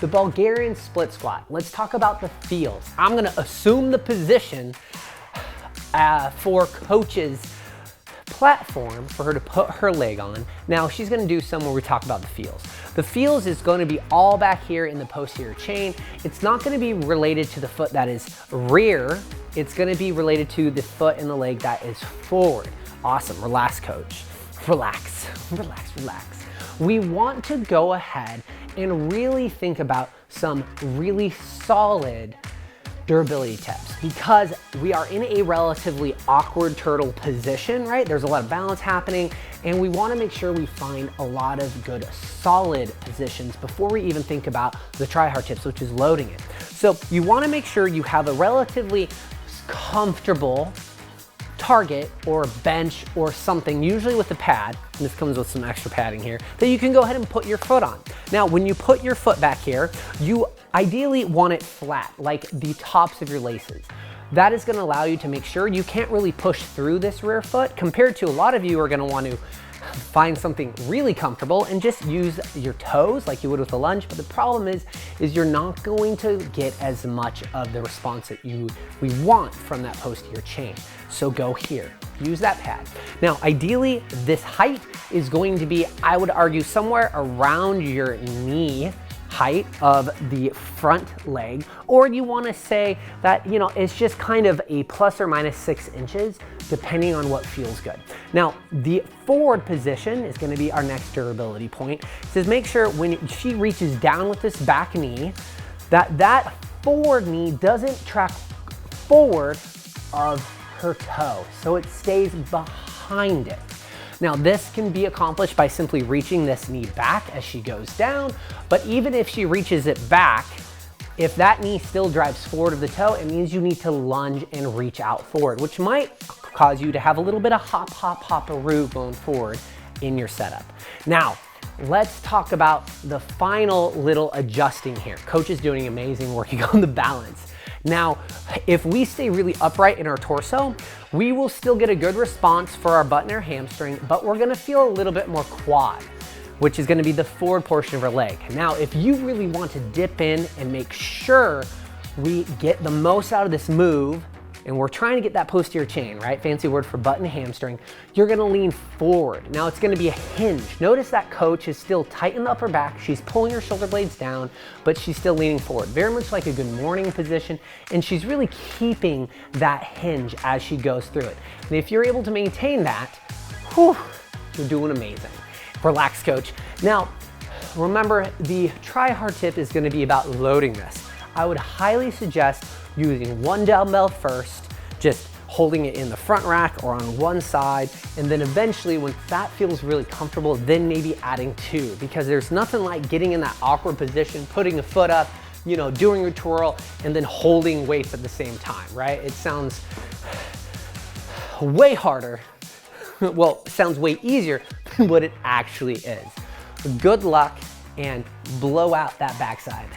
the Bulgarian split squat. Let's talk about the feels. I'm gonna assume the position for coach's platform for her to put her leg on. Now she's gonna do some where we talk about the feels. The feels is gonna be all back here in the posterior chain. It's not gonna be related to the foot that is rear. It's gonna be related to the foot and the leg that is forward. Awesome, relax coach. Relax, relax, relax. We want to go ahead and really think about some really solid durability tips because we are in a relatively awkward turtle position, right? There's a lot of balance happening and we want to make sure we find a lot of good solid positions before we even think about the try-hard tips, which is loading it. So you want to make sure you have a relatively comfortable target or bench or something, usually with a pad, and this comes with some extra padding here, that you can go ahead and put your foot on. Now, when you put your foot back here, you ideally want it flat, like the tops of your laces. That is gonna allow you to make sure you can't really push through this rear foot compared to a lot of you are gonna want to find something really comfortable and just use your toes like you would with a lunge. But the problem is you're not going to get as much of the response that we want from that posterior chain. So go here, use that pad. Now, ideally, this height is going to be, I would argue, somewhere around your knee height of the front leg, or you want to say that, you know, it's just kind of a plus or minus 6 inches, depending on what feels good. Now, the forward position is going to be our next durability point. It says make sure when she reaches down with this back knee, that forward knee doesn't track forward of her toe, so it stays behind it. Now, this can be accomplished by simply reaching this knee back as she goes down, but even if she reaches it back, if that knee still drives forward of the toe, it means you need to lunge and reach out forward, which might cause you to have a little bit of hop, hop, hop-a-roo going forward in your setup. Now, let's talk about the final little adjusting here. Coach is doing amazing working on the balance. Now, if we stay really upright in our torso, we will still get a good response for our butt and our hamstring, but we're gonna feel a little bit more quad, which is gonna be the forward portion of our leg. Now, if you really want to dip in and make sure we get the most out of this move, and we're trying to get that posterior chain, right? Fancy word for butt and hamstring. You're gonna lean forward. Now it's gonna be a hinge. Notice that coach is still tight in the upper back. She's pulling her shoulder blades down, but she's still leaning forward. Very much like a good morning position. And she's really keeping that hinge as she goes through it. And if you're able to maintain that, whew, you're doing amazing. Relax, coach. Now, remember the try-hard tip is gonna be about loading this. I would highly suggest using one dumbbell first, just holding it in the front rack or on one side, and then eventually when that feels really comfortable, then maybe adding 2, because there's nothing like getting in that awkward position, putting a foot up, you know, doing your twirl, and then holding weights at the same time, right? It sounds way harder. Well, it sounds way easier than what it actually is. Good luck and blow out that backside.